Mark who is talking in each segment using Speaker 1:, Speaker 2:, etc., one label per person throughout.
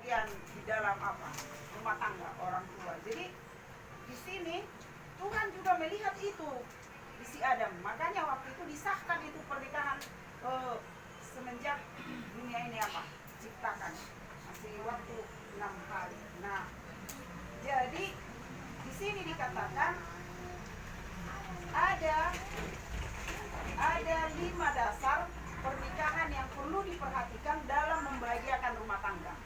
Speaker 1: bagian di dalam rumah tangga orang tua. Jadi di sini Tuhan juga melihat itu di si Adam. Makanya waktu itu disahkan itu pernikahan semenjak dunia ini ciptakan. Masih waktu 6 hari. Nah, jadi di sini dikatakan ada 5 dasar pernikahan yang perlu diperhatikan dalam membahagiakan rumah tangga.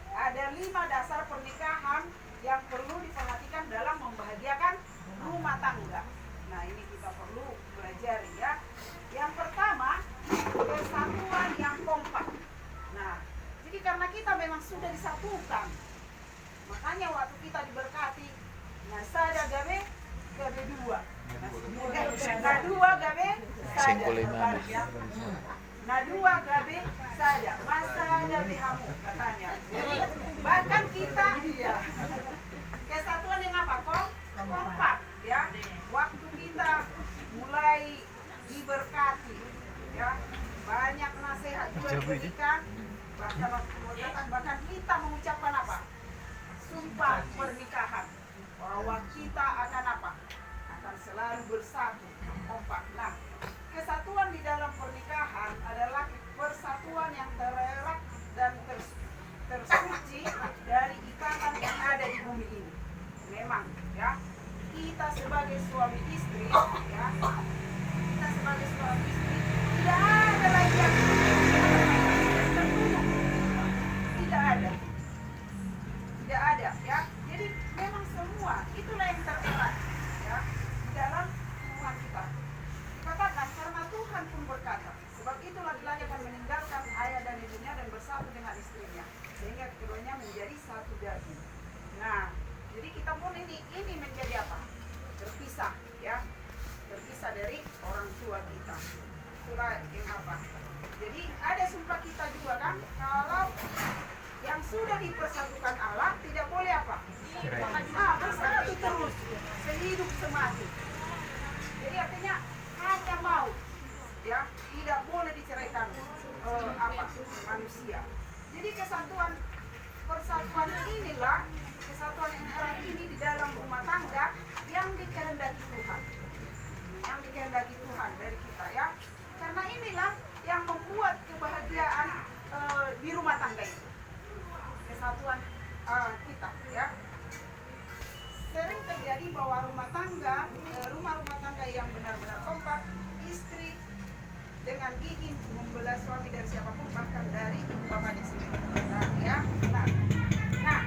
Speaker 1: Ada 5 dasar pernikahan yang perlu diperhatikan dalam membahagiakan rumah tangga. Nah, ini kita perlu belajar ya. Yang pertama, kesatuan yang kompak. Nah, jadi karena kita memang sudah disatukan, makanya waktu kita diberkati, nah sada gabe dua. Nah dua gabe saja. Nah dua gabe saja. Masa gabe hamu katanya. Jadi bahkan kita kesatuan yang kompak ya. Waktu kita mulai diberkati ya, banyak nasihat juga diberikan. Bahkan kita mengucapkan sumpah pernikahan bahwa kita akan akan selalu bersatu kompak. Nah, kesatuan di dalam pernikahan adalah persatuan yang tererat dan tersuci dari ikatan yang ada di bumi ini. Memang ya, kita sebagai suami istri ya, kita sebagai suami istri tidak ada lagi yang tertutup. Tidak ada ya. Jadi memang semua itulah yang tererat ya di dalam hubungan kita. Dikatakan karena Tuhan pun berkata, sebab itu laki-laki akan meninggalkan ayah dan ibunya dan bersatu dengan istrinya, sehingga keduanya menjadi satu daging. Nah, jadi kita pun ini menjadi terpisah ya, terpisah dari orang tua kita. Itulah yang Jadi ada sumpah kita juga kan, kalau yang sudah dipersatukan Allah tidak boleh bersatu terus sehidup semati. Jadi artinya hanya maut ya, tidak boleh diceraikan manusia. Jadi persatuan inilah, kesatuan yang erat ini di dalam rumah tangga yang dikehendaki Tuhan. Yang dikehendaki Tuhan dari kita ya. Karena inilah yang membuat kebahagiaan di rumah tangga itu. Kesatuan kita ya. Sering terjadi bahwa rumah tangga yang benar-benar kompak, istri dengan gigih membelah suami dari siapapun, bahkan dari bapaknya sendiri. Nah,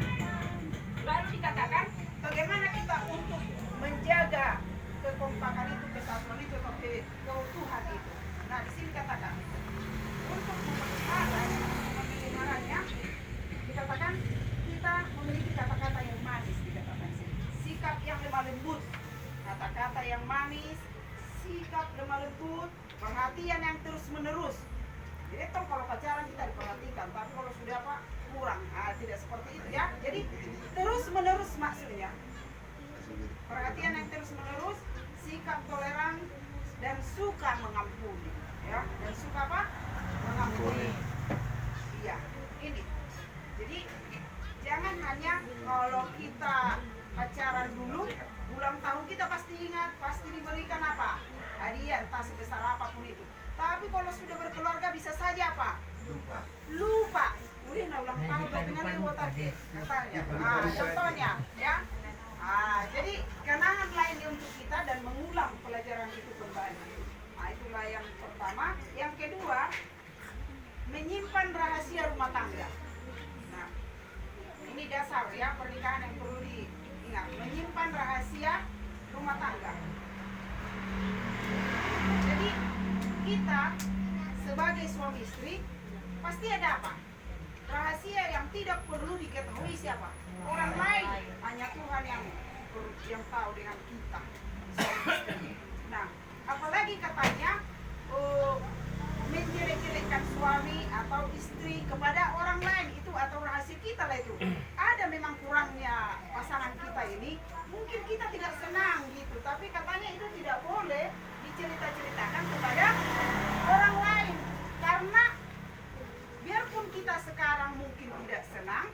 Speaker 1: lalu dikatakan bagaimana kita untuk menjaga kekompakan itu, kesatuan itu, keutuhan itu. Nah, di sini katakan untuk memeliharanya, dikatakan kita memiliki kata-kata yang manis, dikatakan sini. Sikap yang lemah lembut, kata-kata yang manis, sikap lemah lembut, perhatian yang terus menerus. Jadi kalau pacaran kita diperhatikan, tapi kalau sudah kurang, tidak seperti itu ya. Jadi terus menerus maksudnya. Perhatian yang terus menerus, sikap toleran dan suka mengampuni, ya. Dan suka mengampuni. Iya, ini. Jadi jangan hanya kalau kita pacaran dulu, ulang tahun kita pasti ingat, pasti diberikan hadiah, entah sebesar apapun itu. Tapi kalau sudah berkeluarga bisa saja lupa. Udah ulang tahun dengan katanya. Contohnya ya. Jadi kenangan lain untuk kita dan mengulang pelajaran itu kembali. Itulah yang pertama. Yang kedua, menyimpan rahasia rumah tangga. Nah, ini dasar ya pernikahan yang perlu diingat. Menyimpan rahasia rumah tangga. Jadi kita sebagai suami istri pasti ada rahasia yang tidak perlu diketahui siapa? Orang lain, hanya Tuhan yang tahu dengan kita. Nah, apalagi katanya menjelek-jelekkan suami atau istri kepada orang lain itu atau rahasia kita lah itu. Ada memang kurangnya pasangan kita ini, mungkin kita tidak senang gitu, tapi katanya itu tidak boleh dicerita-ceritakan kepada orang lain, karena biarpun kita sekarang mungkin tidak senang,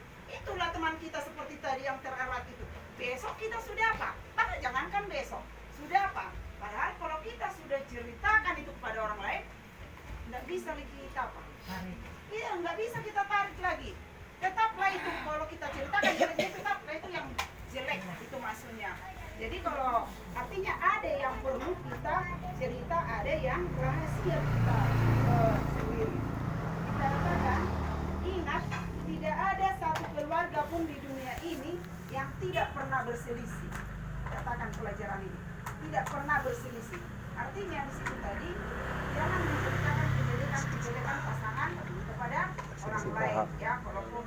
Speaker 1: bisa lagi kita apa? Iya, nggak bisa kita tarik lagi. Tetaplah itu kalau kita ceritakan jeleknya, tetaplah itu yang jelek itu maksudnya. Jadi kalau artinya ada yang perlu kita cerita, ada yang rahasia kita sendiri. Kita katakan, ingat tidak ada satu keluarga pun di dunia ini yang tidak pernah berselisih. Katakan pelajaran ini, tidak pernah berselisih. Artinya di situ tadi jangan menceritakan kejelekan pasangan kepada orang lain ya, walaupun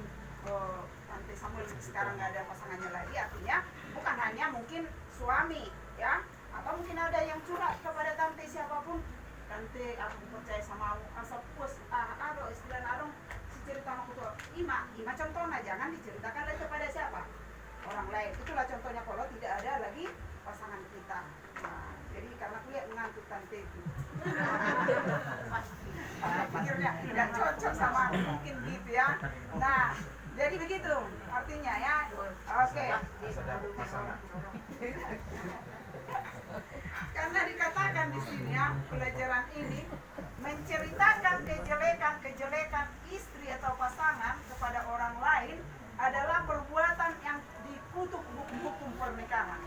Speaker 1: Tante Samuel sekarang nggak ada pasangannya lagi, artinya bukan hanya mungkin suami ya, atau mungkin ada yang curhat kepada Tante siapapun, Tante aku percaya sama kamu, asal puas aduh istilah arung si cerita aku tuh ima contohnya jangan diceritakan lagi kepada siapa orang lain. Itulah contohnya kalau tidak ada lagi pasangan kita. Nah, jadi karena aku lihat ngantuk Tante itu. Pikirnya tidak cocok sama aku, mungkin gitu ya. Nah, jadi begitu artinya ya. Oke. Karena dikatakan di sini ya, pelajaran ini menceritakan kejelekan istri atau pasangan kepada orang lain adalah perbuatan yang dikutuk hukum pernikahan.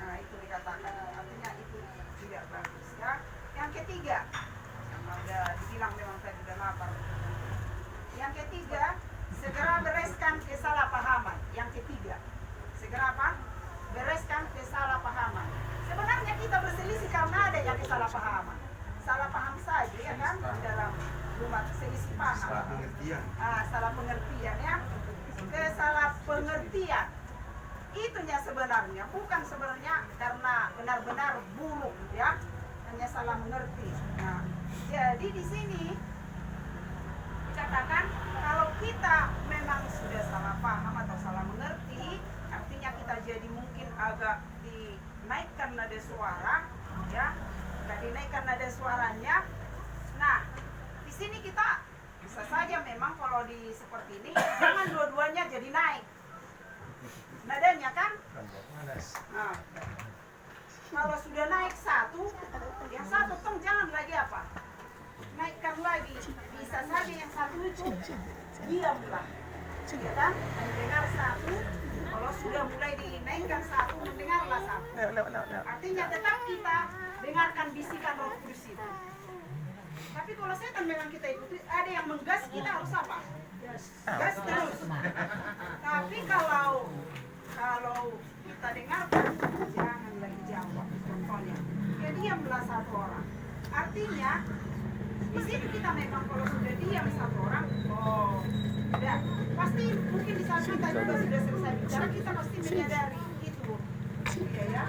Speaker 1: Nah, itu dikatakan, artinya itu tidak bagus ya. Yang ketiga, yang udah dibilang memang tadi udah lapar. Yang ketiga, segera bereskan kesalahpahaman. Yang ketiga, segera apa? Bereskan kesalahpahaman. Sebenarnya kita berselisih karena ada yang kesalahpahaman. Salah paham saja ya kan di dalam rumah, selisih paham. Salah pengertian. Salah pengertian ya. Kesalah pengertian. Itunya sebenarnya, bukan sebenarnya karena benar-benar buruk ya, hanya salah mengerti. Nah, jadi di sini dikatakan kalau kita memang sudah salah paham atau salah mengerti, artinya kita jadi mungkin agak dinaikkan nada suara, ya, nggak dinaikkan nada suaranya. Nah, di sini kita bisa saja memang kalau di seperti ini jangan dua-duanya jadi naik nadanya kan. Nah, kalau sudah naik satu, yang satu tong jangan lagi apa? Naikkan lagi. Bisa saja yang satu itu diamlah, ya kan? Mendengar satu, kalau sudah mulai dinaikkan satu, mendengarlah satu. Artinya tetap kita dengarkan bisikan Roh Kudus itu. Tapi kalau setan memang kita ikuti, ada yang menggas, kita harus apa? Gas terus. Tapi kalau kita dengarkan, jangan lagi jawab. Contohnya, ya diamlah satu orang. Artinya di sini kita memang kalau sudah diam satu orang, ya pasti mungkin di saat kita juga sudah selesai bicara, kita pasti menyadari itu. Iya ya.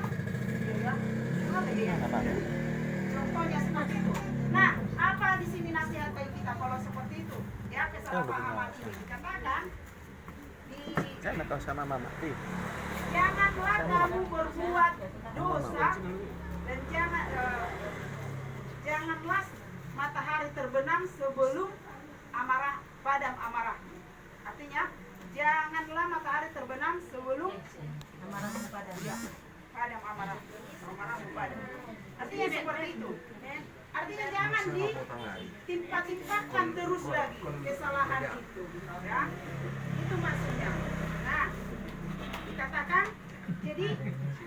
Speaker 1: Contohnya seperti itu. Nah, apa di sini nasihat bagi kita kalau seperti itu? Ya, kesalahpahaman ini dikatakan
Speaker 2: Jangan tahu sama mama.
Speaker 1: janganlah kamu berbuat dosa dan janganlah matahari terbenam sebelum padam amarahmu. Artinya janganlah matahari terbenam sebelum amarahmu padam. Ya, padam amarahmu padam. Artinya seperti itu. Artinya jangan ditimpa-timpakan terus lagi kesalahan itu, ya. Itu maksudnya. Nah, dikatakan, jadi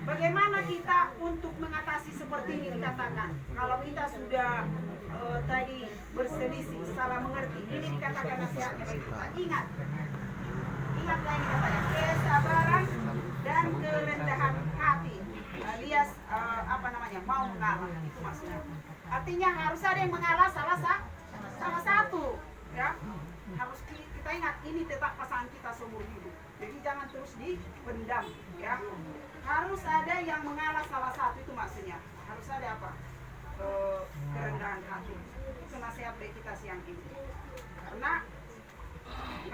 Speaker 1: bagaimana kita untuk mengatasi seperti ini dikatakan. Kalau kita sudah tadi berselisih, salah mengerti, ini dikatakan nasihatnya bagi kita. Ingatlah ini katanya, kesabaran dan kerendahan hati, alias mau mengalah, itu maksudnya. Artinya harus ada yang mengalah salah satu, ya. Harus kita ingat ini tetap pasangan kita seumur hidup. Jadi jangan terus dipendam, ya. Harus ada yang mengalah salah satu, itu maksudnya. Harus ada apa? Kerendahan hati. Itu nasihat bagi kita siang ini. Karena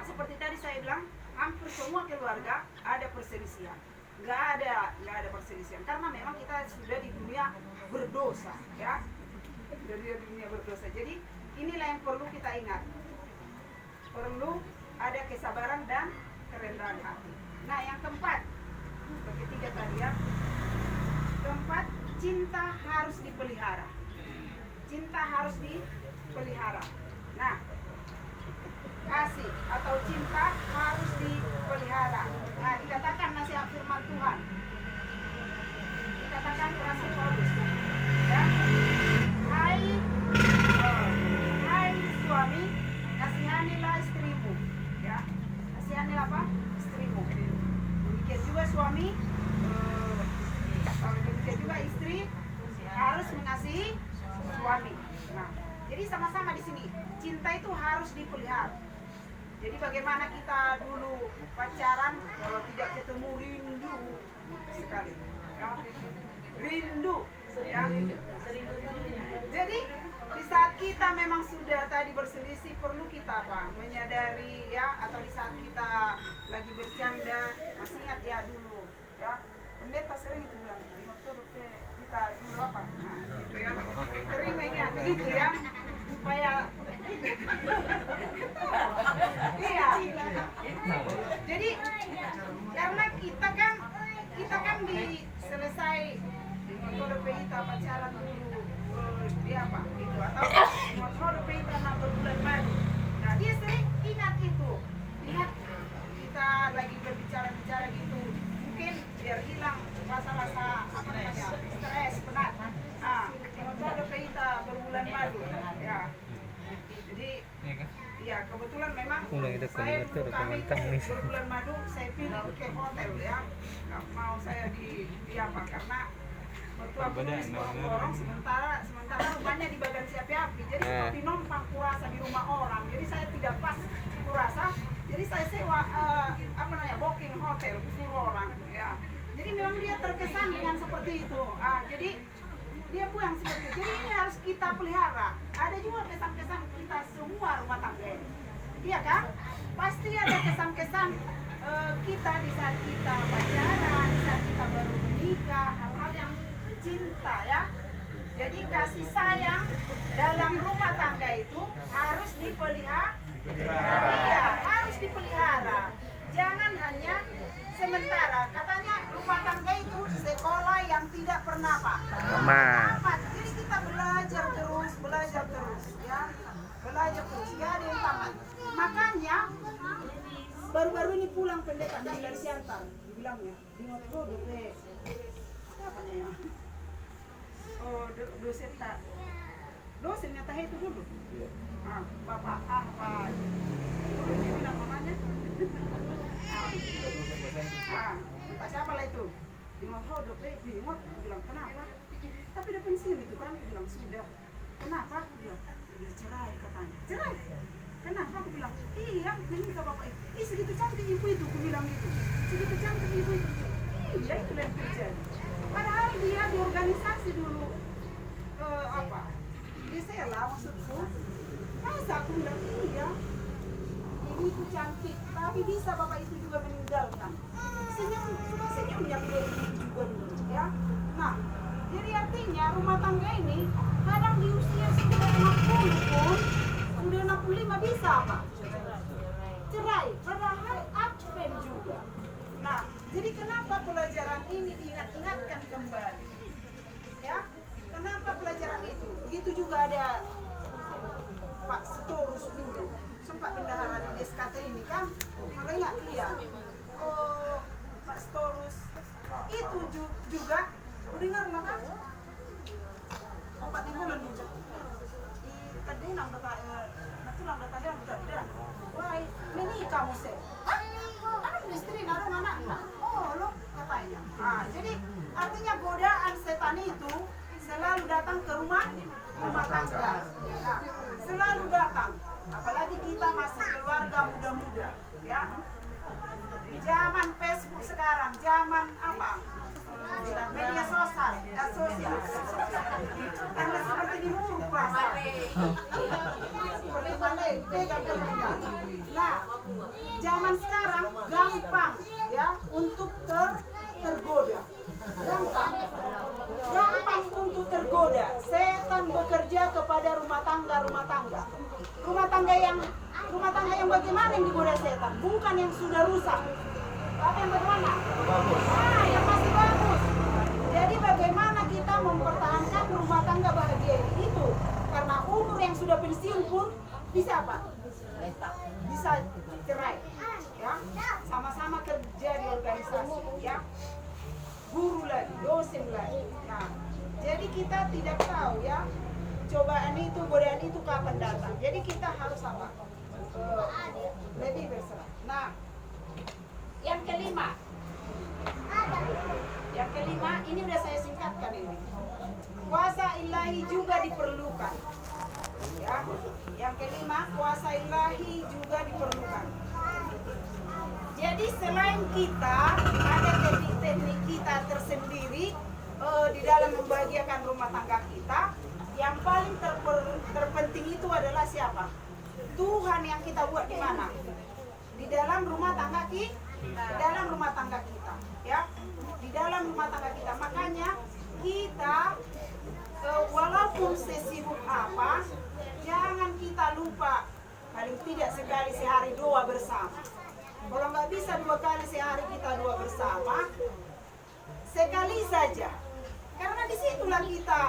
Speaker 1: seperti tadi saya bilang, hampir semua keluarga ada perselisihan. Nggak ada perselisihan. Karena memang kita sudah di dunia berdosa, ya. Dari dunia berdosa. Jadi inilah yang perlu kita ingat. Perlu ada kesabaran dan kerendahan hati. Nah, yang keempat, ketiga tadi ya. Keempat, cinta harus dipelihara. Cinta harus dipelihara. Nah, kasih atau cinta harus dipelihara. Nah, dikatakan nasihat firman Tuhan. Dikatakan Rasul Paulus. Ya. Hai suami, kasihanilah istrimu. Ya. Kasihani apa? Istrimu. Demikian juga suami, demikian juga istri harus mengasihi suami. Nah, jadi sama-sama di sini cinta itu harus dipelihara. Jadi bagaimana kita dulu pacaran kalau tidak ketemu rindu sekali. Ya. Rindu, ya. Jadi di saat kita memang sudah tadi berselisih perlu kita apa? Menyadari ya, atau di saat kita lagi bercanda masih ingat ya dulu ya. Pendeta sering itu bilang, "Dokter, kita dulu apa?" Nah, gitu ya. Sering ingat begitu ya. Supaya iya. Jadi karena kita kan selesai kalau kita pacaran dulu dia apa itu atau kalau kita nak berbulan madu. Nah dia sering ingat itu, ingat kita lagi berbicara gitu, mungkin biar hilang rasa-rasa apa namanya stres penat. Kalau kita berbulan madu ya. Jadi ya kebetulan memang saya dulu kami berbulan madu saya pilih ke hotel ya, nggak mau saya di apa karena mertua tulis borong sementara rumahnya di Bagan Siapi Api, jadi seperti numpang kurasa di rumah orang, jadi saya tidak pas kurasa, jadi saya sewa booking hotel suruh orang ya, jadi memang dia terkesan dengan seperti itu. Jadi dia pulang seperti itu. Jadi ini harus kita pelihara. Ada juga kesan-kesan kita semua rumah tangga ini. Iya kan? Pasti ada kesan-kesan kita di saat kita pacaran, di saat kita baru menikah, hal-hal yang cinta ya. Jadi kasih sayang dalam rumah tangga itu harus dipelihara. Iya, harus dipelihara. Jangan hanya sementara. Katanya rumah tangga itu sekolah yang tidak pernah tamat. Jadi kita belajar terus ya. Belajar terus, gak ada yang tamat. Makanya baru-baru ini pulang pendeta dari Siantar, dibilangnya di Noto apa namanya? Dosen nyata itu dulu. Bapak apa? Dia bilang namanya. Pak siapa lah itu? Di Noto bingung, bilang kenapa? Tapi udah pensiun itu kan, bilang sudah. Kenapa? Bilang cerai katanya. Cerai? Kenapa? Aku bilang, iya, menikah bapak itu. Segitu cantik ibu itu, aku bilang gitu. Segitu cantik ibu itu. Iya, itu yang terjadi. Padahal dia di organisasi dulu, di Sela maksudku. Masa aku bilang, iya, ibu itu cantik, tapi bisa bapak itu juga meninggalkan. Senyum yang dia juga dulu, ya. Nah, jadi artinya rumah tangga ini kadang di usia sudah 60 pun, sudah 65 bisa apa? Cerai, padahal adven juga. Nah, jadi kenapa pelajaran ini diingat-ingatkan kembali? Ya, kenapa pelajaran itu? Begitu juga ada Pak Storus dulu, sempat bendahara di SKT ini kan, kalau ingat dia, Pak Storus itu juga, dengar nggak kan? Opat di bulan juga. Tadi nang datang udah. Wah, ini kamu sih. Anak istri naruh anak. Oh, lo katanya. Jadi artinya godaan setan itu selalu datang ke rumah tangga. Nah, selalu datang. Apalagi kita masih keluarga muda-muda, ya. Di zaman Facebook sekarang, zaman apa? Media sosial, karena seperti di Murpas. Nah, zaman sekarang gampang ya untuk tergoda. Gampang untuk tergoda. Setan bekerja kepada rumah tangga. Rumah tangga yang bagaimana yang digoda setan? Bukan yang sudah rusak. Tapi yang bagaimana? Yang masih bagus. Jadi bagaimana kita mempertahankan rumah tangga bahagia itu? Karena umur yang sudah pensiun pun bisa apa? Bisa cerai, ya. Sama-sama kerja di organisasi, ya. Guru lagi, dosen lagi. Nah, jadi kita tidak tahu, ya, cobaan itu, godaan itu kapan datang. Jadi kita harus apa? Lebih berserah. Nah, yang kelima, ini udah saya singkatkan ini. Kuasa ilahi juga diperlukan. Ya, yang kelima, kuasa ilahi juga diperlukan. Jadi selain kita ada teknik-teknik kita tersendiri di dalam membahagiakan rumah tangga kita, yang paling terpenting itu adalah siapa? Tuhan yang kita buat di mana? Di dalam rumah tangga kita, dalam rumah tangga kita, ya, di dalam rumah tangga kita. Makanya kita walaupun sesibuk apa, jangan kita lupa paling tidak sekali sehari doa bersama. Kalau nggak bisa 2 kali sehari kita doa bersama, sekali saja. Karena disitulah kita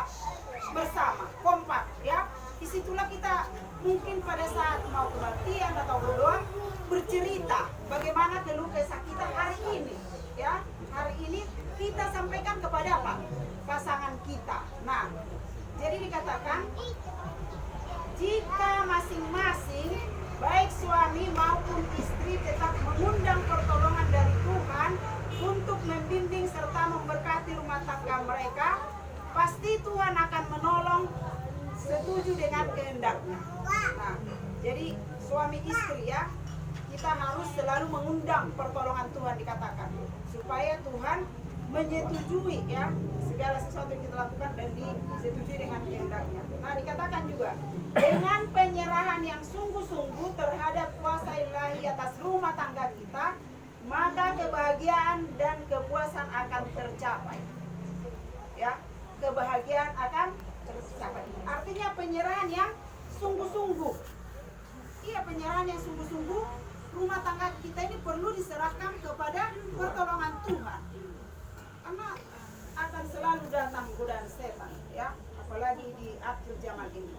Speaker 1: bersama, kompak, ya. Disitulah kita mungkin pada saat mau kebaktian atau berdoa bercerita bagaimana keluh kesah kita hari ini, ya. Hari ini kita sampaikan kepada apa? Pasangan kita. Nah, jadi dikatakan jika masing-masing baik suami maupun istri tetap mengundang pertolongan dari Tuhan untuk membimbing serta memberkati rumah tangga mereka, pasti Tuhan akan menolong setuju dengan kehendaknya. Nah, jadi suami istri, ya, kita harus selalu mengundang pertolongan Tuhan, dikatakan, supaya Tuhan menyetujui, ya, segala sesuatu yang kita lakukan dan disetujui dengan kehendaknya. Nah, dikatakan juga dengan penyerahan yang sungguh-sungguh terhadap kuasa ilahi atas rumah tangga kita, maka kebahagiaan dan kepuasan akan tercapai. Ya, kebahagiaan akan tercapai. Artinya penyerahan yang sungguh-sungguh. Iya, penyerahan yang sungguh-sungguh. Rumah tangga kita ini perlu diserahkan kepada pertolongan Tuhan. Karena akan selalu datang godaan setan, ya, apalagi di akhir zaman ini.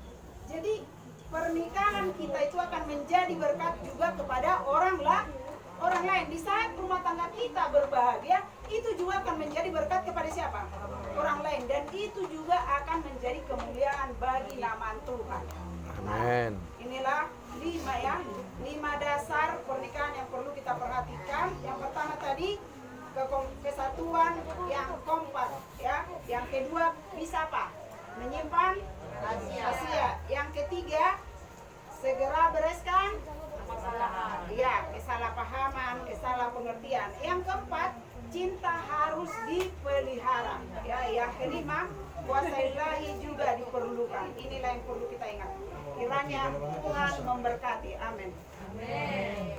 Speaker 1: Jadi pernikahan kita itu akan menjadi berkat juga kepada orang lain. Di saat rumah tangga kita berbahagia, itu juga akan menjadi berkat kepada siapa? Orang lain. Dan itu juga akan menjadi kemuliaan bagi nama Tuhan.
Speaker 2: Amin.
Speaker 1: Inilah 5 dasar pernikahan yang perlu kita perhatikan. Yang pertama tadi, kesatuan yang kompak, ya. Yang kedua, bisa apa? Menyimpan rahasia. Yang ketiga, segera bereskan kesalahpahaman, kesalahpengertian. Yang keempat, cinta harus dipelihara. Ya, yang kelima, kuasa ilahi juga diperlukan. Inilah yang perlu kita ingat. Kiranya Tuhan memberkati. Amin. Amin.